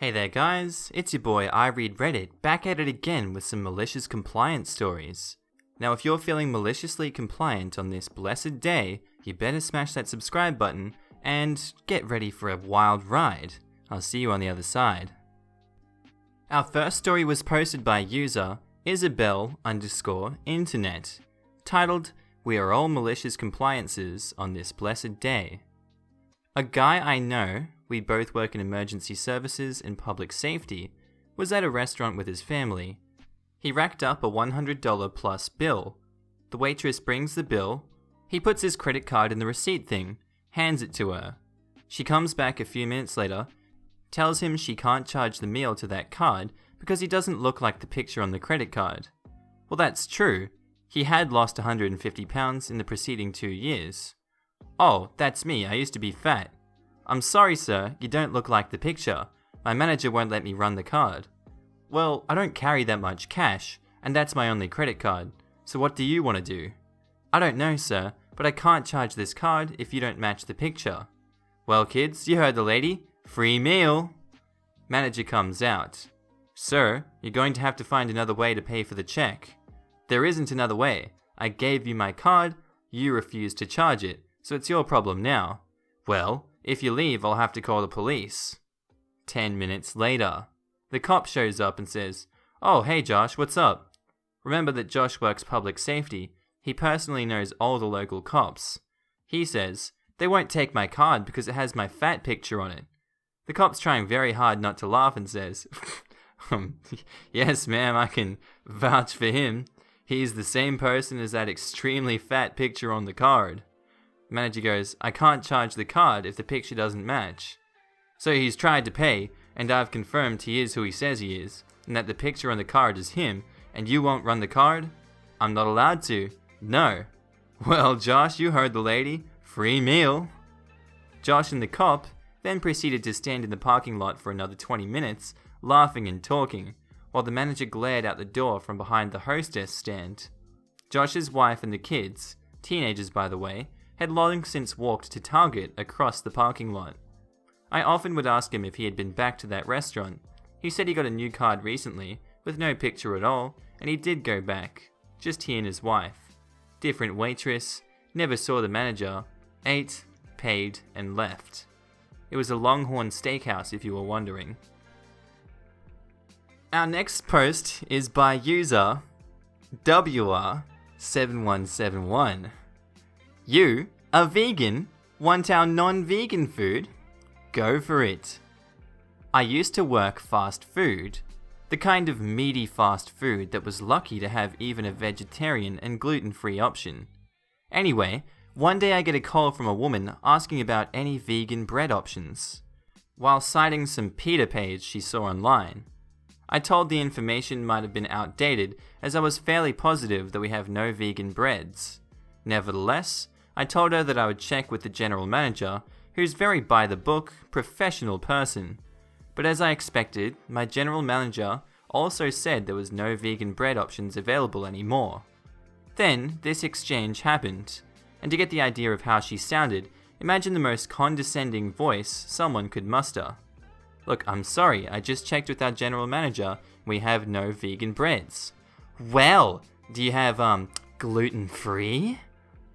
Hey there guys, it's your boy I Read Reddit, back at it again with some malicious compliance stories. Now if you're feeling maliciously compliant on this blessed day, you better smash that subscribe button and get ready for a wild ride. I'll see you on the other side. Our first story was posted by user Isabel_internet, titled, "We are all malicious compliances on this blessed day." A guy I know, we both work in emergency services and public safety, was at a restaurant with his family. He racked up a $100 plus bill. The waitress brings the bill. He puts his credit card in the receipt thing, hands it to her. She comes back a few minutes later, tells him she can't charge the meal to that card because he doesn't look like the picture on the credit card. Well, that's true. He had lost 150 pounds in the preceding 2 years. "Oh, that's me, I used to be fat." "I'm sorry sir, you don't look like the picture. My manager won't let me run the card." "Well, I don't carry that much cash, and that's my only credit card, so what do you want to do?" "I don't know sir, but I can't charge this card if you don't match the picture." "Well kids, you heard the lady, free meal." Manager comes out. "Sir, you're going to have to find another way to pay for the check." "There isn't another way. I gave you my card, you refused to charge it, so it's your problem now." "Well, if you leave, I'll have to call the police." 10 minutes later, the cop shows up and says, "Oh, hey Josh, what's up?" Remember that Josh works public safety. He personally knows all the local cops. He says, "They won't take my card because it has my fat picture on it." The cop's trying very hard not to laugh and says, "Yes ma'am, I can vouch for him. He's the same person as that extremely fat picture on the card." The manager goes, "I can't charge the card if the picture doesn't match." "So he's tried to pay, and I've confirmed he is who he says he is, and that the picture on the card is him, and you won't run the card?" "I'm not allowed to." "No." "Well, Josh, you heard the lady. Free meal." Josh and the cop then proceeded to stand in the parking lot for another 20 minutes, laughing and talking, while the manager glared out the door from behind the hostess stand. Josh's wife and the kids, teenagers by the way, had long since walked to Target across the parking lot. I often would ask him if he had been back to that restaurant. He said he got a new card recently, with no picture at all, and he did go back. Just he and his wife. Different waitress, never saw the manager, ate, paid, and left. It was a Longhorn Steakhouse if you were wondering. Our next post is by user WR7171. "You, a vegan, want our non-vegan food? Go for it." I used to work fast food, the kind of meaty fast food that was lucky to have even a vegetarian and gluten-free option. Anyway, one day I get a call from a woman asking about any vegan bread options, while citing some pita page she saw online. I told the information might have been outdated, as I was fairly positive that we have no vegan breads. Nevertheless, I told her that I would check with the general manager, who's very by-the-book, professional person. But as I expected, my general manager also said there was no vegan bread options available anymore. Then, this exchange happened, and to get the idea of how she sounded, imagine the most condescending voice someone could muster. "Look, I'm sorry, I just checked with our general manager, we have no vegan breads." "Well, do you have, gluten-free?"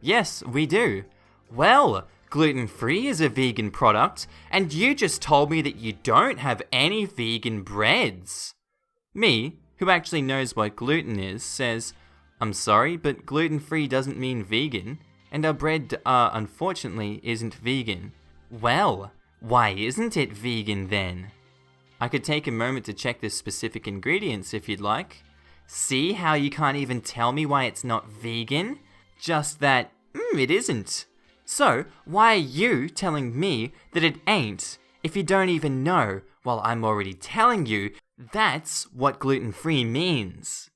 "Yes, we do." "Well, gluten-free is a vegan product, and you just told me that you don't have any vegan breads." Me, who actually knows what gluten is, says, "I'm sorry, but gluten-free doesn't mean vegan, and our bread, unfortunately, isn't vegan." "Well, why isn't it vegan then?" I could take a moment to check the specific ingredients if you'd like. "See how you can't even tell me why it's not vegan? Just that, it isn't. So, why are you telling me that it ain't, if you don't even know, while I'm already telling you that's what gluten-free means?"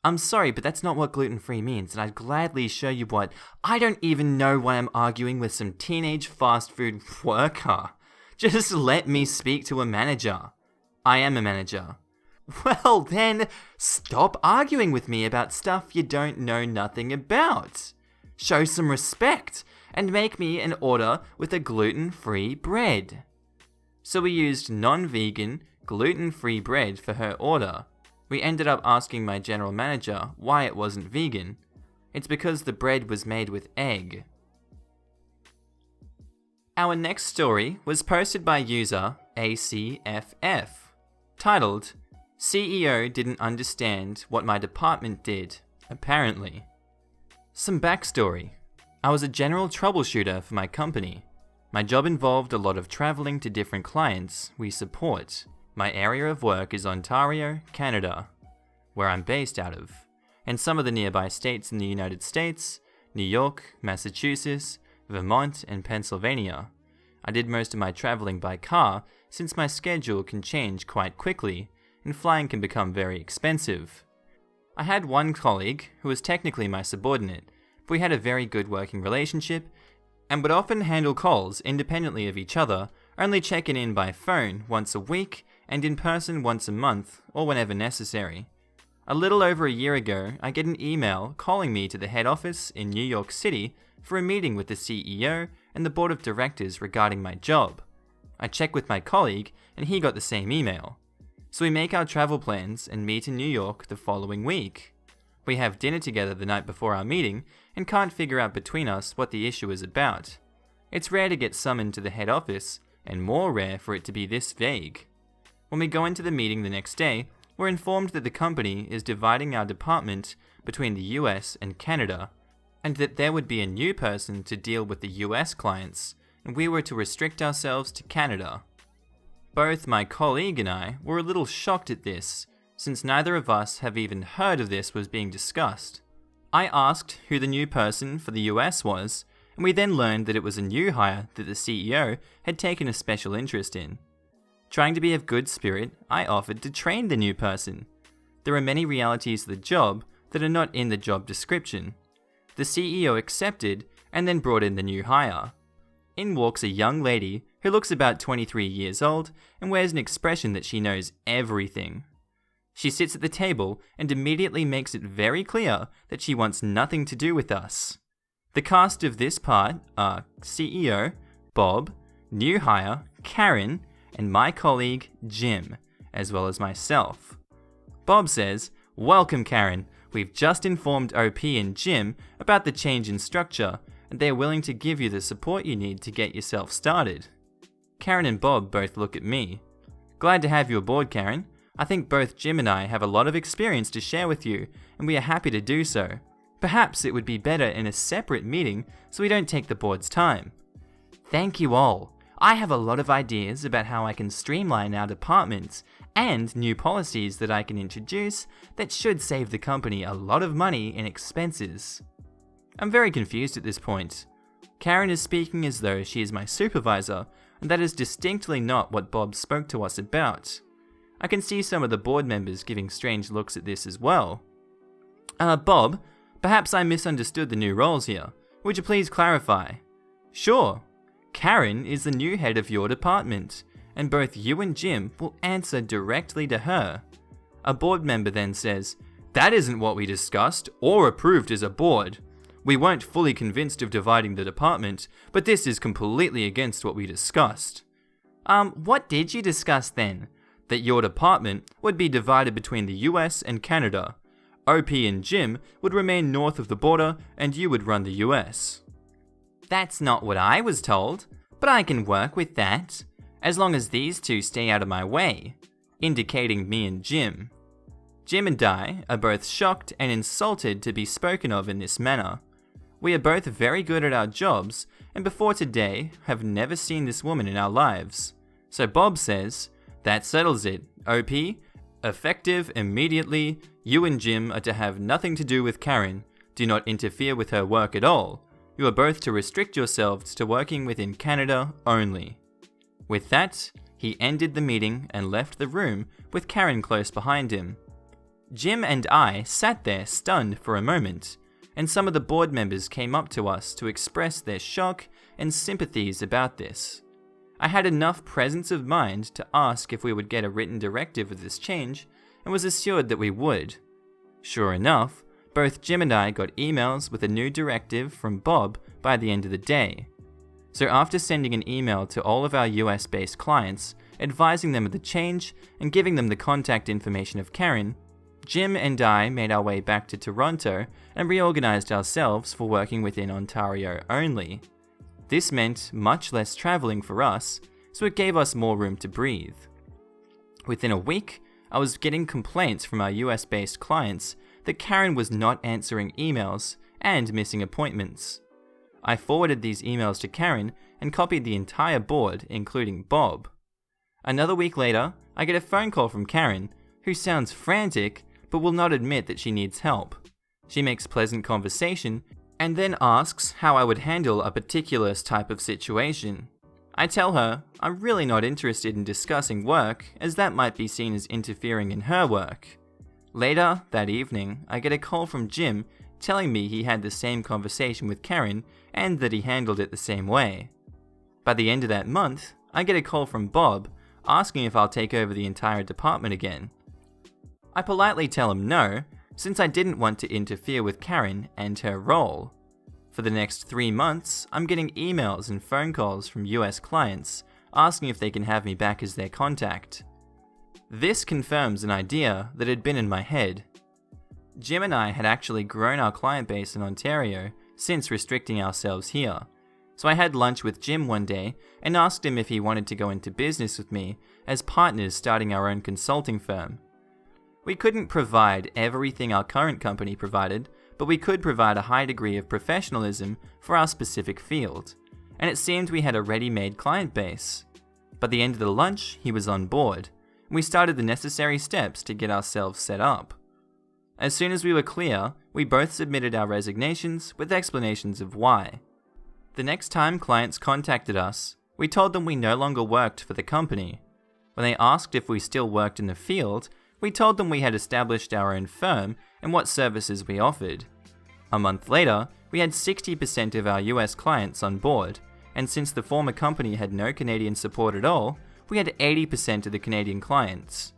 "I'm sorry, but that's not what gluten-free means, and I'd gladly show you what." "I don't even know why I'm arguing with some teenage fast food worker. Just let me speak to a manager." "I am a manager." "Well then, stop arguing with me about stuff you don't know nothing about. Show some respect, and make me an order with a gluten-free bread." So we used non-vegan, gluten-free bread for her order. We ended up asking my general manager why it wasn't vegan. It's because the bread was made with egg. Our next story was posted by user ACFF, titled, CEO didn't understand what my department did, apparently. Some backstory. I was a general troubleshooter for my company. My job involved a lot of traveling to different clients we support. My area of work is Ontario, Canada, where I'm based out of, and some of the nearby states in the United States, New York, Massachusetts, Vermont, and Pennsylvania. I did most of my traveling by car since my schedule can change quite quickly and flying can become very expensive. I had one colleague who was technically my subordinate, but we had a very good working relationship and would often handle calls independently of each other, only checking in by phone once a week and in person once a month or whenever necessary. A little over a year ago, I get an email calling me to the head office in New York City for a meeting with the CEO and the board of directors regarding my job. I check with my colleague and he got the same email. So we make our travel plans and meet in New York the following week. We have dinner together the night before our meeting and can't figure out between us what the issue is about. It's rare to get summoned to the head office and more rare for it to be this vague. When we go into the meeting the next day, we're informed that the company is dividing our department between the US and Canada, and that there would be a new person to deal with the US clients, and we were to restrict ourselves to Canada. Both my colleague and I were a little shocked at this, since neither of us have even heard of this was being discussed. I asked who the new person for the US was, and we then learned that it was a new hire that the CEO had taken a special interest in. Trying to be of good spirit, I offered to train the new person. There are many realities of the job that are not in the job description. The CEO accepted and then brought in the new hire. In walks a young lady who looks about 23 years old and wears an expression that she knows everything. She sits at the table and immediately makes it very clear that she wants nothing to do with us. The cast of this part are CEO, Bob, new hire, Karen, and my colleague, Jim, as well as myself. Bob says, "Welcome, Karen. We've just informed OP and Jim about the change in structure, and they're willing to give you the support you need to get yourself started." Karen and Bob both look at me. "Glad to have you aboard, Karen. I think both Jim and I have a lot of experience to share with you, and we are happy to do so. Perhaps it would be better in a separate meeting so we don't take the board's time." "Thank you all. I have a lot of ideas about how I can streamline our departments and new policies that I can introduce that should save the company a lot of money in expenses." I'm very confused at this point. Karen is speaking as though she is my supervisor, and that is distinctly not what Bob spoke to us about. I can see some of the board members giving strange looks at this as well. Bob, perhaps I misunderstood the new roles here. Would you please clarify?" "Sure. Karen is the new head of your department, and both you and Jim will answer directly to her." A board member then says, "That isn't what we discussed or approved as a board. We weren't fully convinced of dividing the department, but this is completely against what we discussed." What did you discuss then?" "That your department would be divided between the US and Canada. OP and Jim would remain north of the border, and you would run the US." "That's not what I was told, but I can work with that, as long as these two stay out of my way," indicating me and Jim. Jim and I are both shocked and insulted to be spoken of in this manner. We are both very good at our jobs, and before today have never seen this woman in our lives. So Bob says, "That settles it. OP, effective immediately, you and Jim are to have nothing to do with Karen. Do not interfere with her work at all. You are both to restrict yourselves to working within Canada only." With that, he ended the meeting and left the room with Karen close behind him. Jim and I sat there stunned for a moment, and some of the board members came up to us to express their shock and sympathies about this. I had enough presence of mind to ask if we would get a written directive of this change, and was assured that we would. Sure enough, both Jim and I got emails with a new directive from Bob by the end of the day. So after sending an email to all of our US-based clients advising them of the change and giving them the contact information of Karen, Jim and I made our way back to Toronto and reorganized ourselves for working within Ontario only. This meant much less traveling for us, so it gave us more room to breathe. Within a week, I was getting complaints from our US-based clients that Karen was not answering emails and missing appointments. I forwarded these emails to Karen and copied the entire board, including Bob. Another week later, I get a phone call from Karen, who sounds frantic but will not admit that she needs help. She makes pleasant conversation and then asks how I would handle a particular type of situation. I tell her I'm really not interested in discussing work, as that might be seen as interfering in her work. Later that evening, I get a call from Jim telling me he had the same conversation with Karen and that he handled it the same way. By the end of that month, I get a call from Bob asking if I'll take over the entire department again. I politely tell him no, since I didn't want to interfere with Karen and her role. For the next 3 months, I'm getting emails and phone calls from US clients asking if they can have me back as their contact. This confirms an idea that had been in my head. Jim and I had actually grown our client base in Ontario since restricting ourselves here, so I had lunch with Jim one day and asked him if he wanted to go into business with me as partners starting our own consulting firm. We couldn't provide everything our current company provided, but we could provide a high degree of professionalism for our specific field, and it seemed we had a ready-made client base. By the end of the lunch, he was on board, and we started the necessary steps to get ourselves set up. As soon as we were clear, we both submitted our resignations with explanations of why. The next time clients contacted us, we told them we no longer worked for the company. When they asked if we still worked in the field, we told them we had established our own firm and what services we offered. A month later, we had 60% of our US clients on board, and since the former company had no Canadian support at all, we had 80% of the Canadian clients.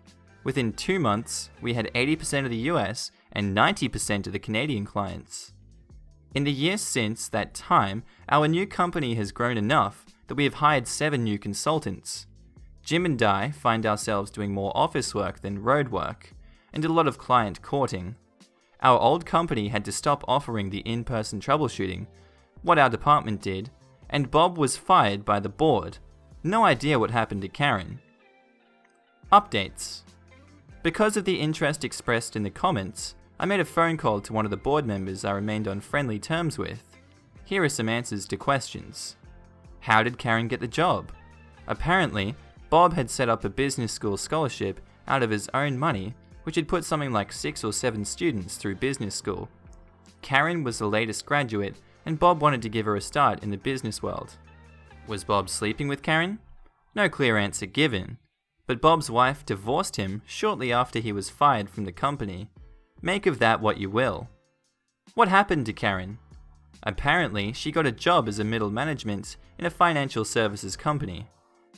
Within 2 months, we had 80% of the US and 90% of the Canadian clients. In the years since that time, our new company has grown enough that we have hired 7 new consultants. Jim and I find ourselves doing more office work than road work, and a lot of client courting. Our old company had to stop offering the in-person troubleshooting, what our department did, and Bob was fired by the board. No idea what happened to Karen. Updates. Because of the interest expressed in the comments, I made a phone call to one of the board members I remained on friendly terms with. Here are some answers to questions. How did Karen get the job? Apparently, Bob had set up a business school scholarship out of his own money, which had put something like 6 or 7 students through business school. Karen was the latest graduate, and Bob wanted to give her a start in the business world. Was Bob sleeping with Karen? No clear answer given, but Bob's wife divorced him shortly after he was fired from the company. Make of that what you will. What happened to Karen? Apparently, she got a job as a middle management in a financial services company.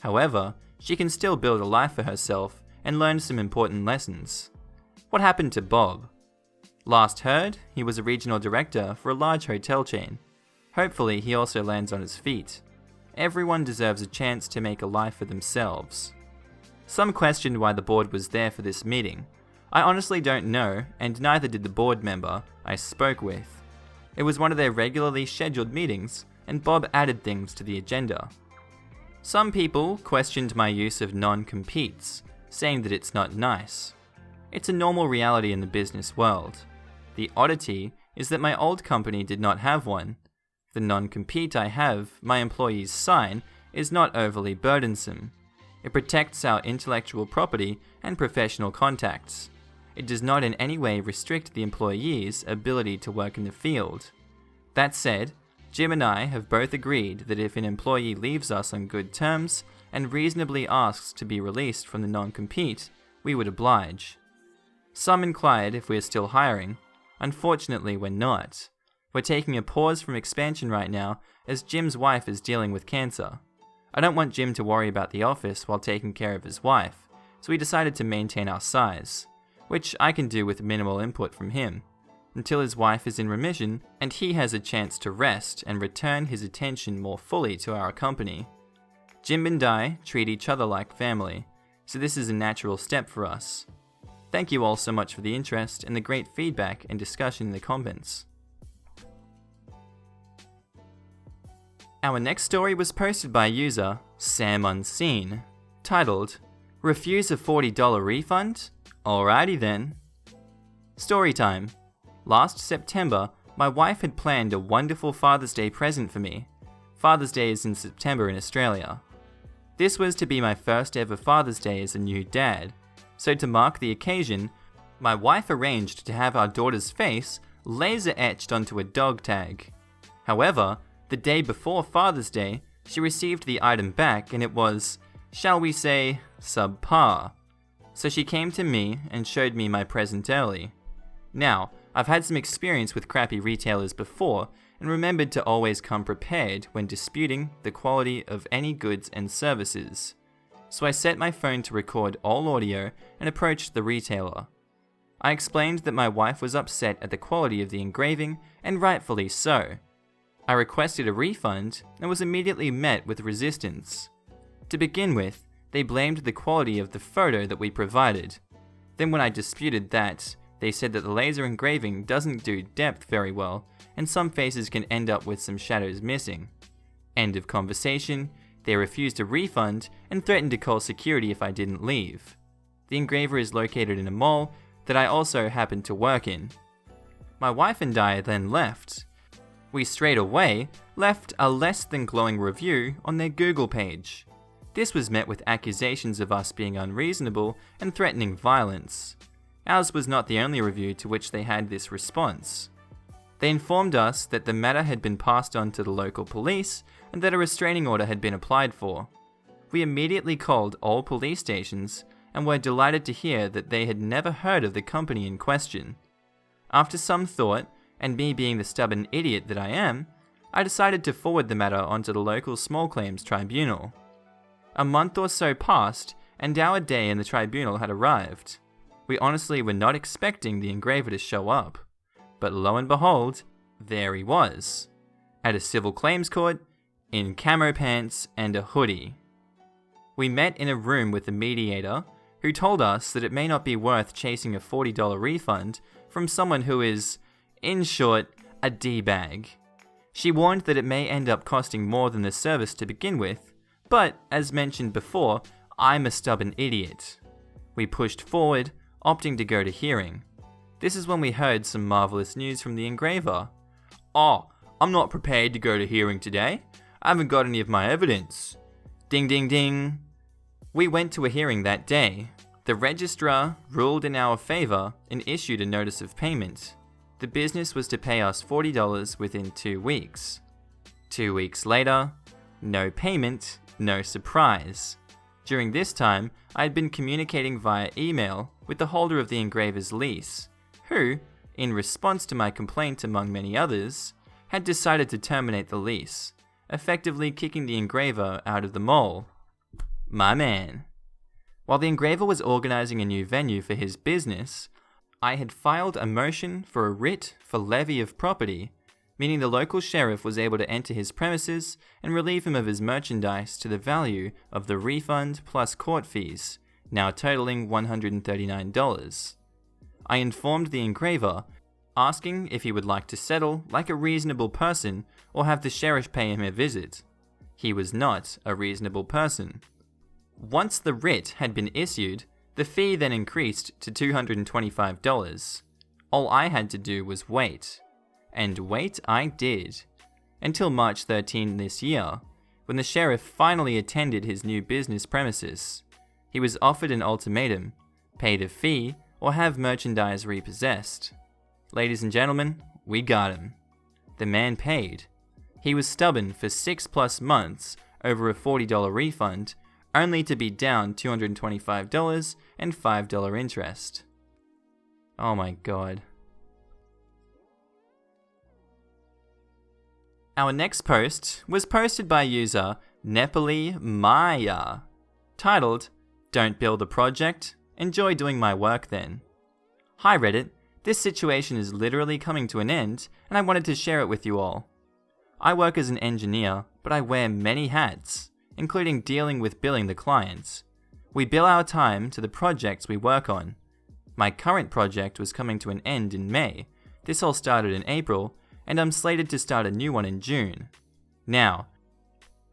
However, she can still build a life for herself and learn some important lessons. What happened to Bob? Last heard, he was a regional director for a large hotel chain. Hopefully, he also lands on his feet. Everyone deserves a chance to make a life for themselves. Some questioned why the board was there for this meeting. I honestly don't know, and neither did the board member I spoke with. It was one of their regularly scheduled meetings, and Bob added things to the agenda. Some people questioned my use of non-competes, saying that it's not nice. It's a normal reality in the business world. The oddity is that my old company did not have one. The non-compete I have, my employees sign, is not overly burdensome. It protects our intellectual property and professional contacts. It does not in any way restrict the employee's ability to work in the field. That said, Jim and I have both agreed that if an employee leaves us on good terms and reasonably asks to be released from the non-compete, we would oblige. Some inquired if we are still hiring. Unfortunately, we're not. We're taking a pause from expansion right now as Jim's wife is dealing with cancer. I don't want Jim to worry about the office while taking care of his wife, so we decided to maintain our size, which I can do with minimal input from him, until his wife is in remission and he has a chance to rest and return his attention more fully to our company. Jim and I treat each other like family, so this is a natural step for us. Thank you all so much for the interest and the great feedback and discussion in the comments. Our next story was posted by user samunseen, titled, "Refuse a $40 refund? Alrighty then." Story time. Last September, my wife had planned a wonderful Father's Day present for me. Father's Day is in September in Australia. This was to be my first ever Father's Day as a new dad, so to mark the occasion, my wife arranged to have our daughter's face laser etched onto a dog tag. However, the day before Father's Day, she received the item back and it was, shall we say, subpar. So she came to me and showed me my present early. Now, I've had some experience with crappy retailers before and remembered to always come prepared when disputing the quality of any goods and services. So I set my phone to record all audio and approached the retailer. I explained that my wife was upset at the quality of the engraving, and rightfully so. I requested a refund and was immediately met with resistance. To begin with, they blamed the quality of the photo that we provided. Then when I disputed that, they said that the laser engraving doesn't do depth very well, and some faces can end up with some shadows missing. End of conversation. They refused a refund and threatened to call security if I didn't leave. The engraver is located in a mall that I also happen to work in. My wife and I then left. We straight away left a less than glowing review on their Google page. This was met with accusations of us being unreasonable and threatening violence. Ours was not the only review to which they had this response. They informed us that the matter had been passed on to the local police and that a restraining order had been applied for. We immediately called all police stations and were delighted to hear that they had never heard of the company in question. After some thought, and me being the stubborn idiot that I am, I decided to forward the matter onto the local small claims tribunal. A month or so passed, and our day in the tribunal had arrived. We honestly were not expecting the engraver to show up, but lo and behold, there he was, at a civil claims court, in camo pants and a hoodie. We met in a room with the mediator, who told us that it may not be worth chasing a $40 refund from someone who is, in short, a D-bag. She warned that it may end up costing more than the service to begin with, but, as mentioned before, I'm a stubborn idiot. We pushed forward, opting to go to hearing. This is when we heard some marvelous news from the engraver. "Oh, I'm not prepared to go to hearing today. I haven't got any of my evidence." Ding ding ding. We went to a hearing that day. The registrar ruled in our favour and issued a notice of payment. The business was to pay us $40 within 2 weeks. 2 weeks later, no payment, no surprise. During this time, I had been communicating via email with the holder of the engraver's lease, who, in response to my complaint among many others, had decided to terminate the lease, effectively kicking the engraver out of the mall. My man. While the engraver was organising a new venue for his business, I had filed a motion for a writ for levy of property, meaning the local sheriff was able to enter his premises and relieve him of his merchandise to the value of the refund plus court fees, now totaling $139. I informed the engraver, asking if he would like to settle like a reasonable person or have the sheriff pay him a visit. He was not a reasonable person. Once the writ had been issued, the fee then increased to $225. All I had to do was wait. And wait I did. Until March 13 this year, when the sheriff finally attended his new business premises. He was offered an ultimatum, paid a fee, or have merchandise repossessed. Ladies and gentlemen, we got him. The man paid. He was stubborn for 6+ months over a $40 refund, only to be down $225 and $5 interest. Oh my god. Our next post was posted by user Nepali Maya, titled, "Don't build a project, enjoy doing my work then." Hi Reddit, this situation is literally coming to an end and I wanted to share it with you all. I work as an engineer, but I wear many hats. including dealing with billing the clients. We bill our time to the projects we work on. My current project was coming to an end in May. This all started in April, and I'm slated to start a new one in June. Now,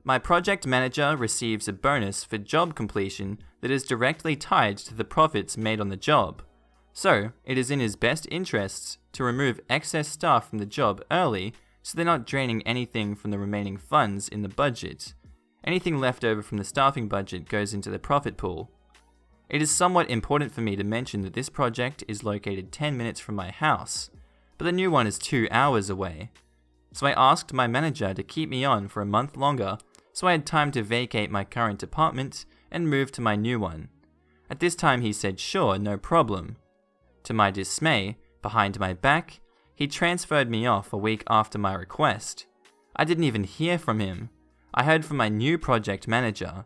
my project manager receives a bonus for job completion that is directly tied to the profits made on the job. So, it is in his best interests to remove excess staff from the job early so they're not draining anything from the remaining funds in the budget. Anything left over from the staffing budget goes into the profit pool. It is somewhat important for me to mention that this project is located 10 minutes from my house, but the new one is 2 hours away. So I asked my manager to keep me on for a month longer so I had time to vacate my current apartment and move to my new one. At this time he said sure, no problem. To my dismay, behind my back, he transferred me off a week after my request. I didn't even hear from him. I heard from my new project manager.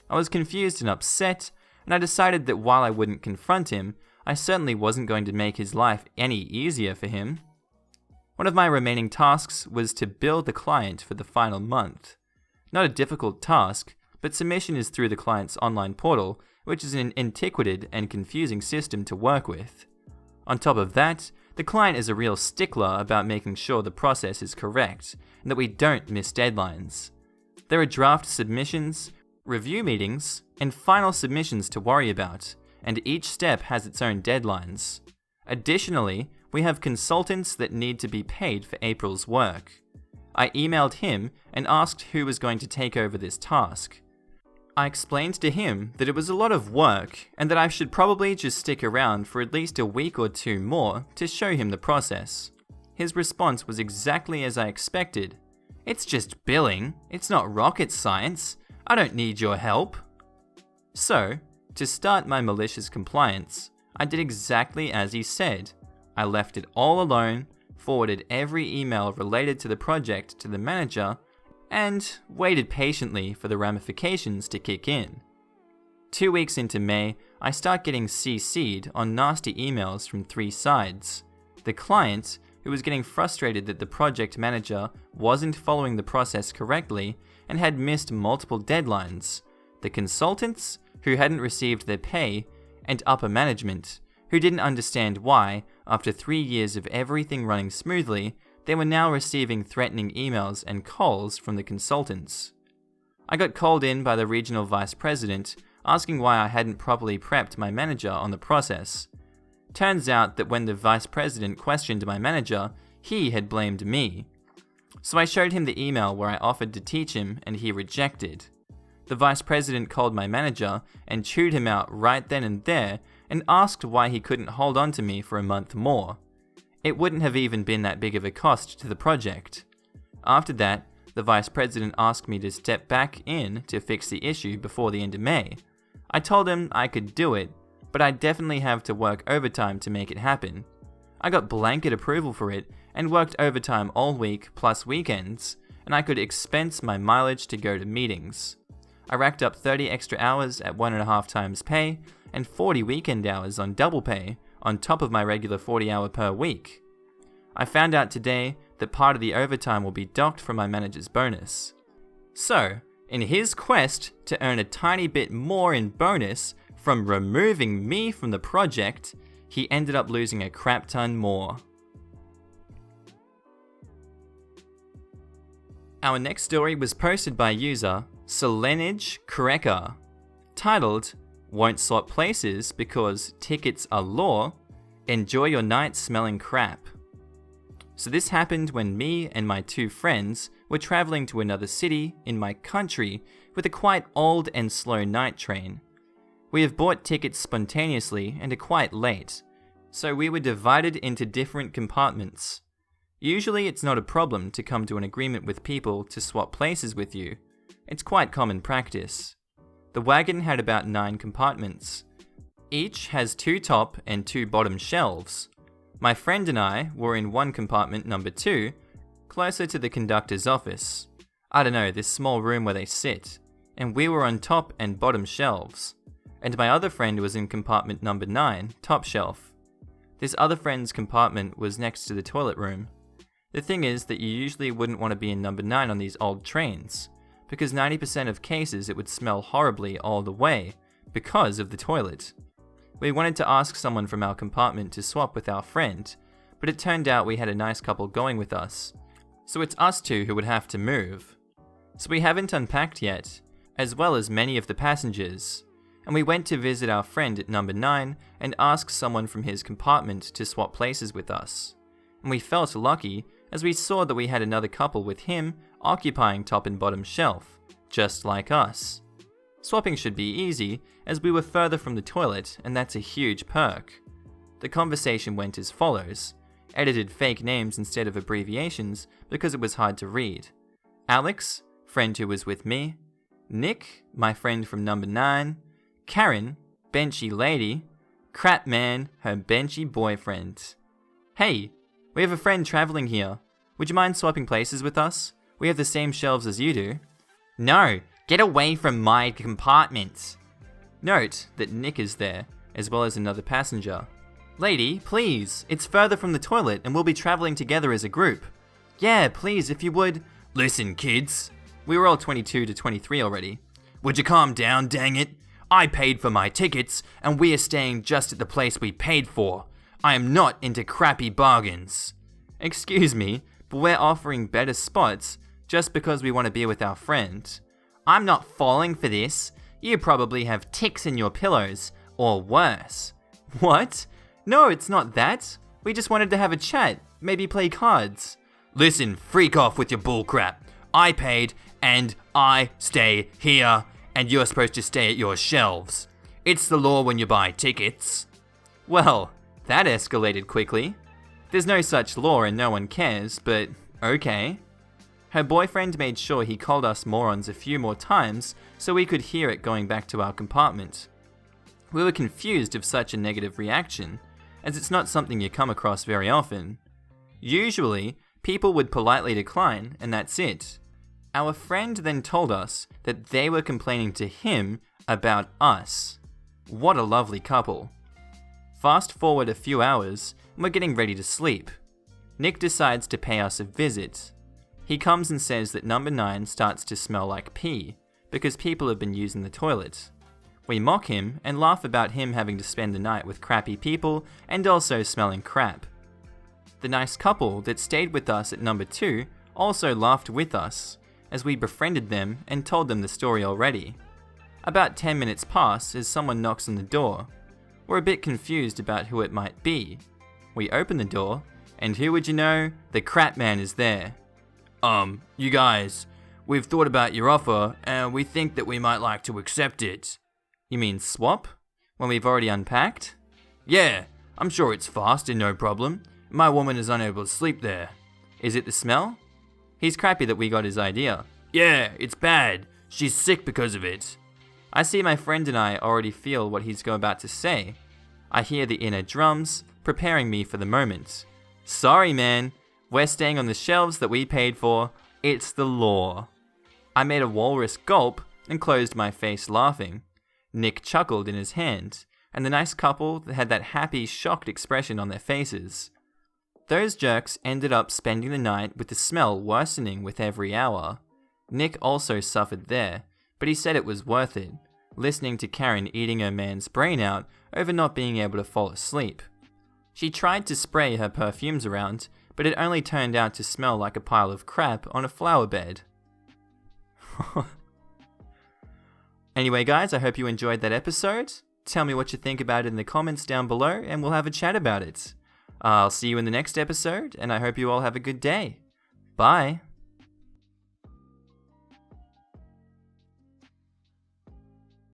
I was confused and upset, and I decided that while I wouldn't confront him, I certainly wasn't going to make his life any easier for him. One of my remaining tasks was to bill the client for the final month. Not a difficult task, but submission is through the client's online portal, which is an antiquated and confusing system to work with. On top of that, the client is a real stickler about making sure the process is correct and that we don't miss deadlines. There are draft submissions, review meetings, and final submissions to worry about, and each step has its own deadlines. Additionally, we have consultants that need to be paid for April's work. I emailed him and asked who was going to take over this task. I explained to him that it was a lot of work and that I should probably just stick around for at least a week or two more to show him the process. His response was exactly as I expected. "It's just billing, it's not rocket science, I don't need your help." So, to start my malicious compliance, I did exactly as he said. I left it all alone, forwarded every email related to the project to the manager, and waited patiently for the ramifications to kick in. 2 weeks into May, I start getting CC'd on nasty emails from 3 sides. The client, who was getting frustrated that the project manager wasn't following the process correctly and had missed multiple deadlines. The consultants, who hadn't received their pay, and upper management, who didn't understand why, after 3 years of everything running smoothly, they were now receiving threatening emails and calls from the consultants. I got called in by the regional vice president, asking why I hadn't properly prepped my manager on the process. Turns out that when the vice president questioned my manager, he had blamed me. So I showed him the email where I offered to teach him and he rejected. The vice president called my manager and chewed him out right then and there and asked why he couldn't hold on to me for a month more. It wouldn't have even been that big of a cost to the project. After that, the vice president asked me to step back in to fix the issue before the end of May. I told him I could do it, but I'd definitely have to work overtime to make it happen. I got blanket approval for it and worked overtime all week plus weekends, and I could expense my mileage to go to meetings. I racked up 30 extra hours at 1.5 times pay and 40 weekend hours on double pay on top of my regular 40-hour per week. I found out today that part of the overtime will be docked from my manager's bonus. So, in his quest to earn a tiny bit more in bonus from removing me from the project, he ended up losing a crap ton more. Our next story was posted by user samunseen, titled, "Won't swap places because tickets are law, enjoy your night smelling crap." So this happened when me and my 2 friends were traveling to another city in my country with a quite old and slow night train. We have bought tickets spontaneously and are quite late, so we were divided into different compartments. Usually it's not a problem to come to an agreement with people to swap places with you. It's quite common practice. The wagon had about 9 compartments. Each has 2 top and 2 bottom shelves. My friend and I were in one compartment number 2, closer to the conductor's office. I don't know, this small room where they sit. And we were on top and bottom shelves. And my other friend was in compartment number 9, top shelf. This other friend's compartment was next to the toilet room. The thing is that you usually wouldn't want to be in number 9 on these old trains. because 90% of cases it would smell horribly all the way because of the toilet. We wanted to ask someone from our compartment to swap with our friend, but it turned out we had a nice couple going with us, so it's us two who would have to move. So we haven't unpacked yet, as well as many of the passengers, and we went to visit our friend at number 9 and ask someone from his compartment to swap places with us. And we felt lucky as we saw that we had another couple with him occupying top and bottom shelf, just like us. Swapping should be easy, as we were further from the toilet, and that's a huge perk. The conversation went as follows, edited fake names instead of abbreviations because it was hard to read. Alex, friend who was with me. Nick, my friend from number 9. Karen, benchy lady. Crap man, her benchy boyfriend. Hey, we have a friend traveling here. Would you mind swapping places with us? We have the same shelves as you do. No, get away from my compartment. Note that Nick is there, as well as another passenger. Lady, please, it's further from the toilet and we'll be traveling together as a group. Yeah, please, if you would. Listen, kids. We were all 22 to 23 already. Would you calm down, dang it? I paid for my tickets, and we are staying just at the place we paid for. I am not into crappy bargains. Excuse me, but we're offering better spots just because we want to be with our friend. I'm not falling for this. You probably have ticks in your pillows, or worse. What? No, it's not that. We just wanted to have a chat, maybe play cards. Listen, freak off with your bullcrap. I paid, and I stay here, and you're supposed to stay at your shelves. It's the law when you buy tickets. Well, that escalated quickly. There's no such law and no one cares, but okay. Her boyfriend made sure he called us morons a few more times so we could hear it going back to our compartment. We were confused of such a negative reaction, as it's not something you come across very often. Usually, people would politely decline, and that's it. Our friend then told us that they were complaining to him about us. What a lovely couple. Fast forward a few hours, and we're getting ready to sleep. Nick decides to pay us a visit. He comes and says that number 9 starts to smell like pee, because people have been using the toilet. We mock him and laugh about him having to spend the night with crappy people and also smelling crap. The nice couple that stayed with us at number 2 also laughed with us, as we befriended them and told them the story already. About 10 minutes pass as someone knocks on the door. We're a bit confused about who it might be. We open the door, and who would you know, the crap man is there. You guys, we've thought about your offer, and we think that we might like to accept it. You mean swap? When we've already unpacked? Yeah, I'm sure it's fast and no problem. My woman is unable to sleep there. Is it the smell? He's crappy that we got his idea. Yeah, it's bad. She's sick because of it. I see my friend and I already feel what he's about to say. I hear the inner drums, preparing me for the moment. Sorry, man. We're staying on the shelves that we paid for. It's the law. I made a walrus gulp and closed my face laughing. Nick chuckled in his hand, and the nice couple had that happy, shocked expression on their faces. Those jerks ended up spending the night with the smell worsening with every hour. Nick also suffered there, but he said it was worth it, listening to Karen eating her man's brain out over not being able to fall asleep. She tried to spray her perfumes around, but it only turned out to smell like a pile of crap on a flower bed. Anyway guys, I hope you enjoyed that episode. Tell me what you think about it in the comments down below and we'll have a chat about it. I'll see you in the next episode and I hope you all have a good day. Bye!